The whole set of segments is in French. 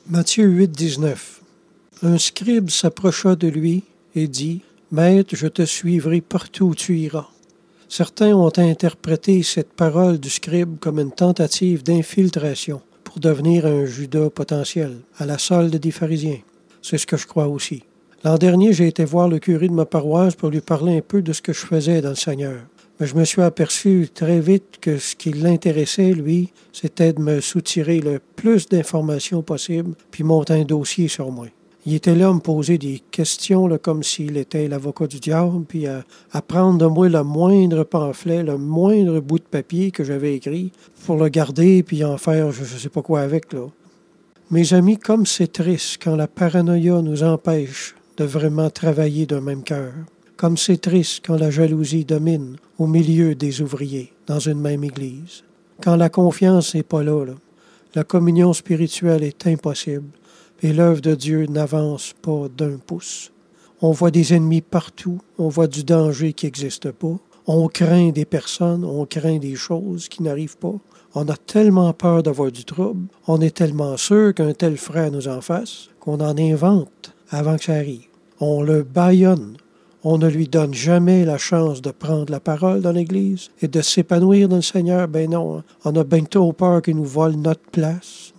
Matthieu 8, 19. Un scribe s'approcha de lui et dit, « Maître, je te suivrai partout où tu iras. » Certains ont interprété cette parole du scribe comme une tentative d'infiltration pour devenir un Judas potentiel, à la solde des pharisiens. C'est ce que je crois aussi. L'an dernier, j'ai été voir le curé de ma paroisse pour lui parler un peu de ce que je faisais dans le Seigneur. Mais je me suis aperçu très vite que ce qui l'intéressait, lui, c'était de me soutirer le plus d'informations possible, puis monter un dossier sur moi. Il était là à me poser des questions là, comme s'il était l'avocat du diable, puis à prendre de moi le moindre pamphlet, le moindre bout de papier que j'avais écrit, pour le garder, puis en faire je ne sais pas quoi avec. Là. Mes amis, comme c'est triste quand la paranoïa nous empêche de vraiment travailler d'un même cœur. Comme c'est triste quand la jalousie domine au milieu des ouvriers dans une même église. Quand la confiance n'est pas là, la communion spirituelle est impossible et l'œuvre de Dieu n'avance pas d'un pouce. On voit des ennemis partout, on voit du danger qui n'existe pas, on craint des personnes, on craint des choses qui n'arrivent pas. On a tellement peur d'avoir du trouble, on est tellement sûr qu'un tel frère nous en fasse qu'on en invente avant que ça arrive. On le bâillonne. On ne lui donne jamais la chance de prendre la parole dans l'Église et de s'épanouir dans le Seigneur. Ben non, on a bien trop peur qu'il nous vole notre place.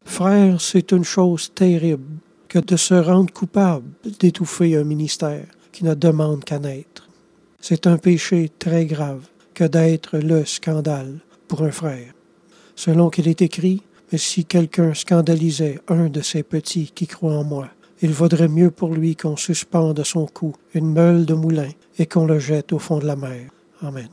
Frère, c'est une chose terrible que de se rendre coupable d'étouffer un ministère qui ne demande qu'à naître. C'est un péché très grave que d'être le scandale pour un frère. Selon qu'il est écrit, mais si quelqu'un scandalisait un de ces petits qui croient en moi, il vaudrait mieux pour lui qu'on suspende à son cou une meule de moulin et qu'on le jette au fond de la mer. Amen.